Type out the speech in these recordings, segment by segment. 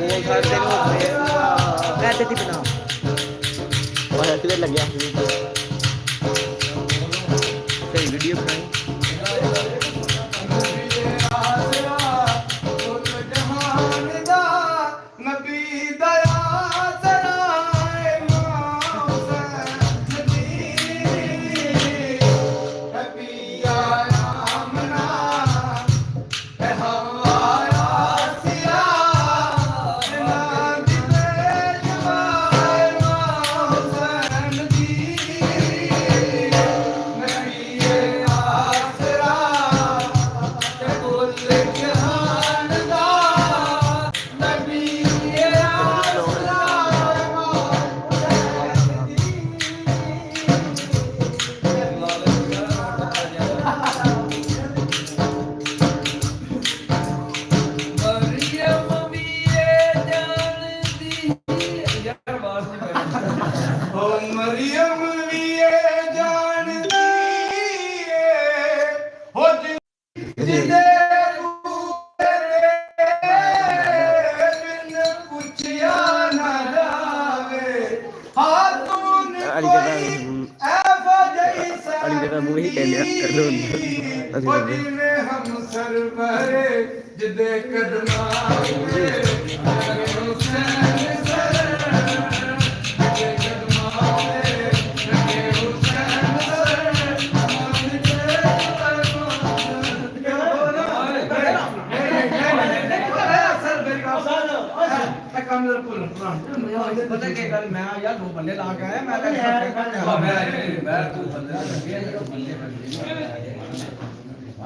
ਬੋਲ ਸਕਦੇ ਨੂੰ ਕਹਿੰਦੇ ਤੀ ਬਣਾ ਮੈਂ ਕਿਤੇ ਲੱਗਿਆ ਤੇ ਵੀਡੀਓ ਬਣਾਈ पता क्या गल मैं यार दो बल्ले ला के आया मैं तू बल्ले लगे बल्ले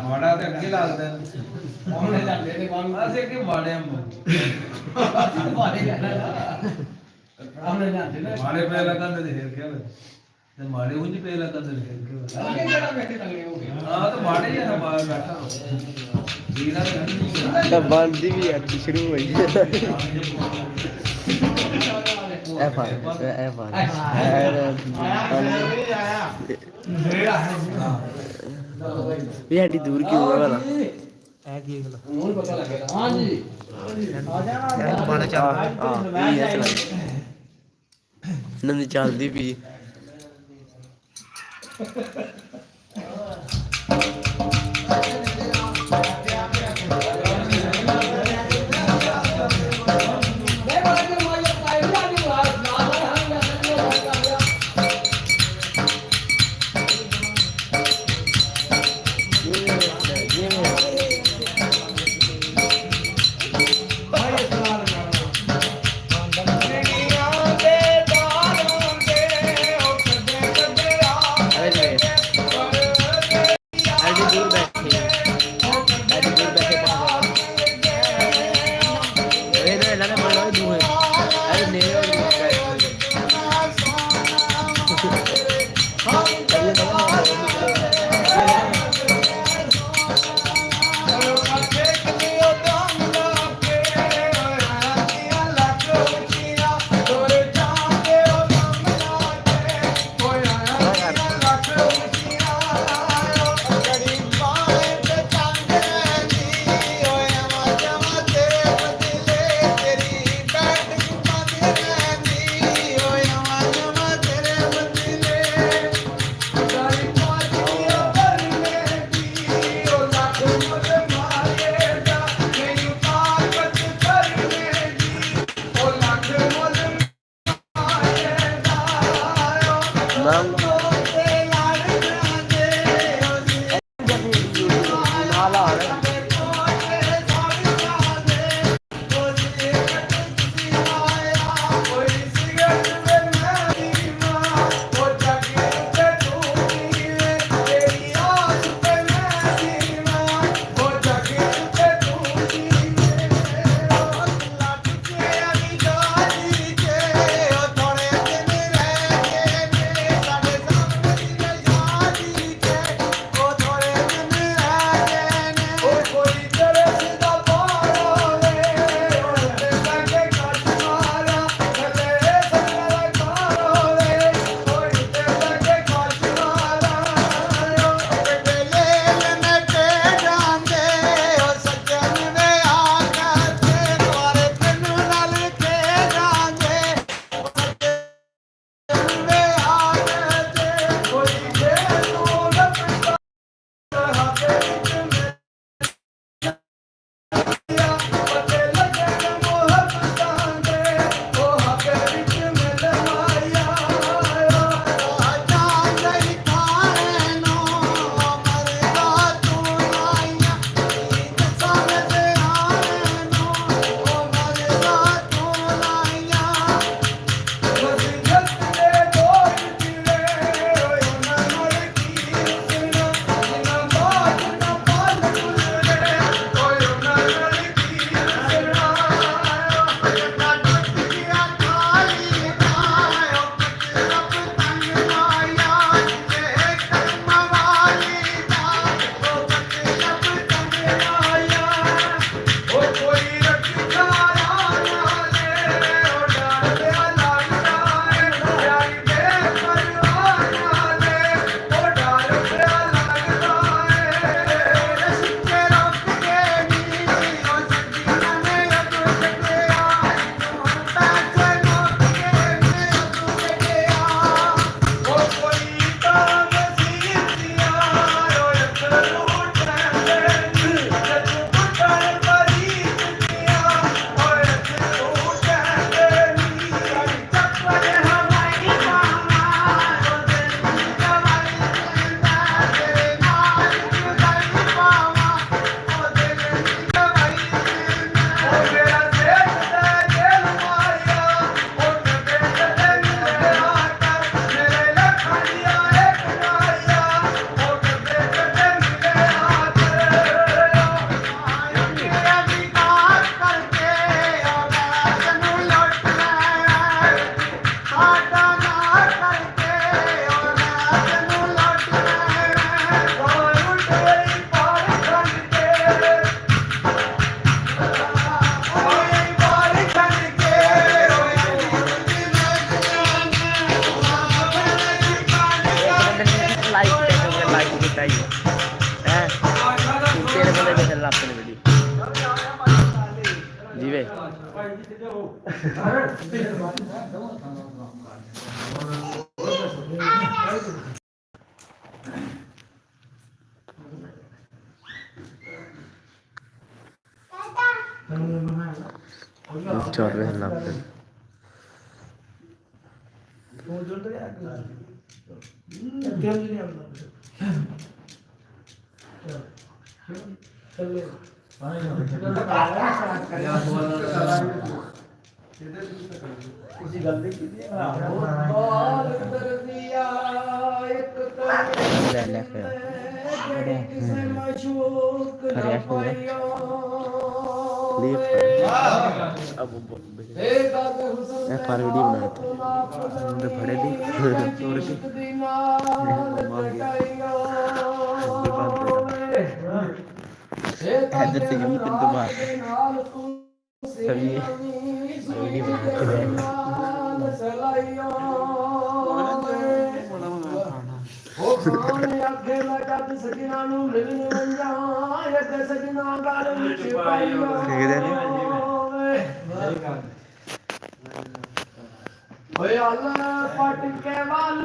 माड़ा ते अगे लागदा हमने जांदे ते कौन असे के माड़े हम माड़े जाना हमने जांदे ना माड़े पे लगा दे फिर क्या ते माड़े उंज पे लगा दे फिर क्या आगे जरा बैठे लगे हो गए हां तो माड़े ही है बाहर बैठा हीरा बंदी भी अच्छी शुरू हुई ये हड्डी दूर क्यों है वाला है की गला ਹੁਣ ਪਤਾ ਲੱਗੇਗਾ ਹਾਂਜੀ ਆ ਜਾਣਾ ਦੁਬਾਰਾ ਚੱਲ ਹਾਂ ਇਹ ਚੱਲ ਨੰਦੀ ਚੱਲਦੀ ਵੀ ਚੱਲ ਰਿਹਾ ਨਾ ਫਿਰ ਤੁਸੀਂ ਗੱਲ ਨਹੀਂ ਕੀਤੀ ਲੈ ਲੈ ਫਿਰ पर वीडियो बनाए थे फड़े दी चोर के इधर से जमी तो बात सभी वीडियो बना के ਓਏ ਅੱਲਾ ਪਟ ਕੇ ਵੱਲ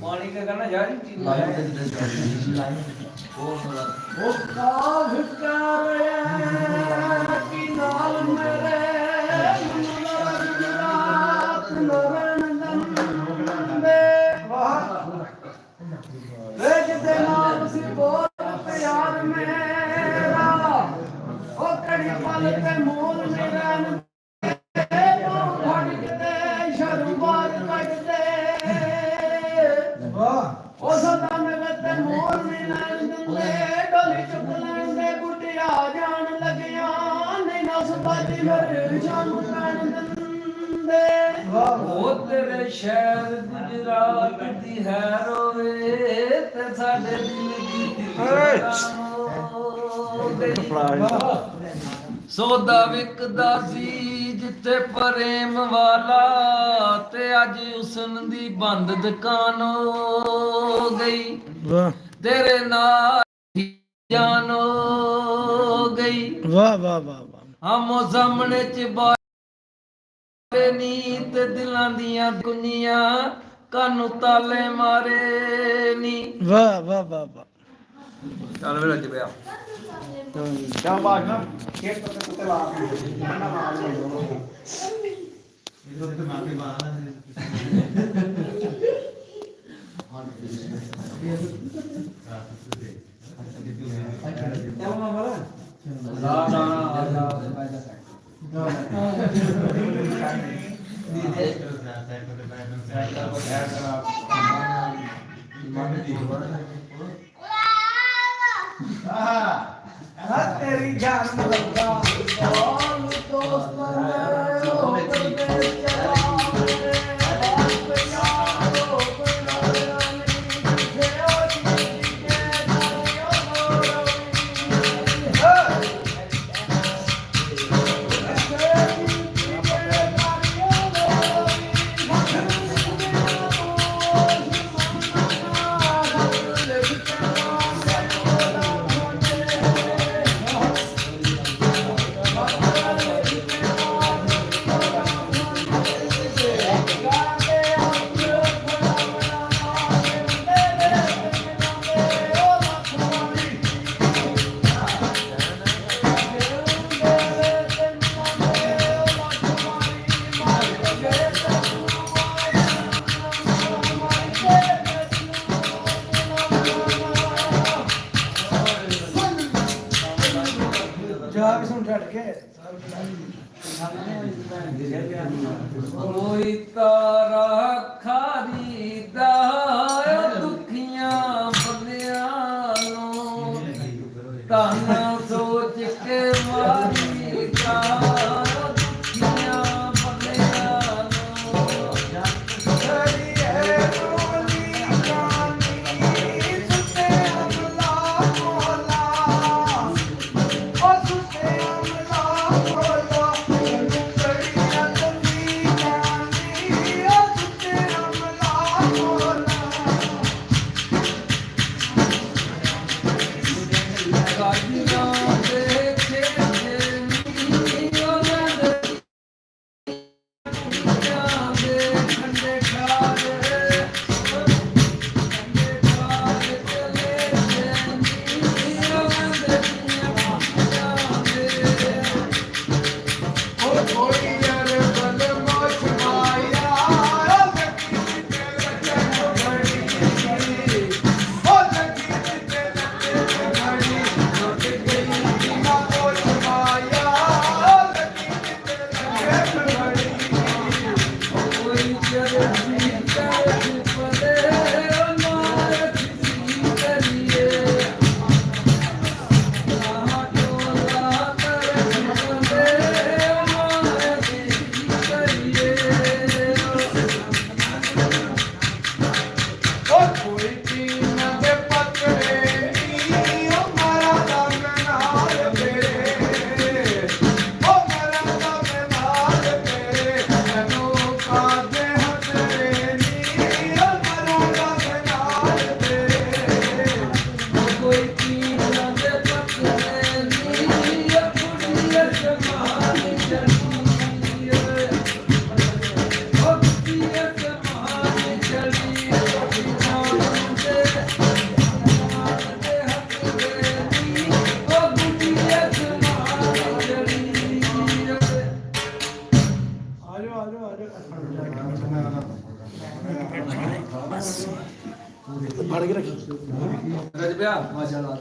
ਪਾਣੀ ਕੇ ਕਰਨਾ ਯਾਰ ਉਹ ਕਾਹ ਕਰ ਕੀ ਨਾਲ ਮੇਰੇ ਰਾਤ ਨਰਨ ਦੰਦੇ ਵੇਖ ਦੇ ਨਾਲ ਸੀ ਬਹੁਤ ਪਿਆਰ ਮੇਰਾ ਉਹ ਕੜੀ ਪਲ ਤੇ ਮੋਲ ਮੇਰਾ ਫੜ ਕੇ ਸ਼ਰੂਬਾਤ ਕੱਢਦੇ ਉਹ ਸਦਾ ਮੇਰੇ ਤੇ ਮੋਲ ਮੇਰਾ ਡੋਲੀ ਚੁੱਕ ਲੈਂਦੇ ਗੁੱਟਿਆ ਜਾਣ ਲੱਗਿਆ ਨਹੀਂ ਨਸਦਾ ਦਿਵਰ ਸ਼ਾਮ ਪੈਣ ਦਿੰਦੇ ਉਹ ਤੇਰੇ ਸ਼ਹਿਰ ਗੁਜਰਾਤ ਦੀ ਹੈ ਰੋਵੇ ਤੇ ਸਾਡੇ ਦਿਲ ਦੀ ਸੌਦਾ ਵਿਕਦਾ ਸੀ ਜਿੱਥੇ ਪ੍ਰੇਮ ਵਾਲਾ ਤੇ ਅੱਜ ਉਸਨ ਦੀ ਬੰਦ ਦੁਕਾਨ ਹੋ ਗਈ ਤੇਰੇ ਨਾਲ ਜਾਨ ਹੋ ਗਈ ਵਾਹ ਵਾਹ ਵਾਹ ਵਾਹ ਆਮੋ ਸਾਹਮਣੇ ਚ ਬਾਰੇ ਨੀਤ ਦਿਲਾਂ ਦੀਆਂ ਦੁਨੀਆਂ ਕਾਨੂੰ ਤਾਲੇ ਮਾਰੇ ਨੀ ਵਾਹ ਵਾਹ ਵਾਹ ਵਾਹ ਚੱਲ ਵੇ ਰੱਜ ਪਿਆ ਕਿਆ ਬਾਤ ਨਾ ਖੇਤ ਤੋਂ ਕੁੱਤੇ ਲਾ ਨਾ ਮਾਰ ਤੇਰੀ ਜਾਨ ਲੱਗਾ ਉਹ ਦੋਸਤ ਮੇਰੇ ਉਹ ਕਰਦੇ ਚਲਾ ਜਾ ਕੇ ਸੁਣ ਛੱਡ ਕੇ ਕੋਈ ਤਾਰਾ ਖਰੀਦਾ ਦੁਖੀਆਂ ਬੰਦਿਆਂ ਨੂੰ ਤਾਂ ਸੋਚ ਕੇ ਮਾਰੀ ਦਾ ਦੁਖੀਆਂ ਬੰਦਿਆਂ ਨੂੰ ਛੜੀ ਹੈ ਰੋਲੀ ਕਾਨੀ ਸੁਤੇ ਅਮਲਾ ਮੋਲਾ ਉਹ ਸੁਤੇ ਅਮਲਾ ਮੋਲਾ ਛੜੀ ਹੈ ਰੋਲੀ ਕਾਨੀ ਉਹ ਸੁਤੇ ਫੜ ਕੇ ਰੱਖੀ ਰਜਬਿਆ ਮਾਸ਼ਾਅੱਲਾ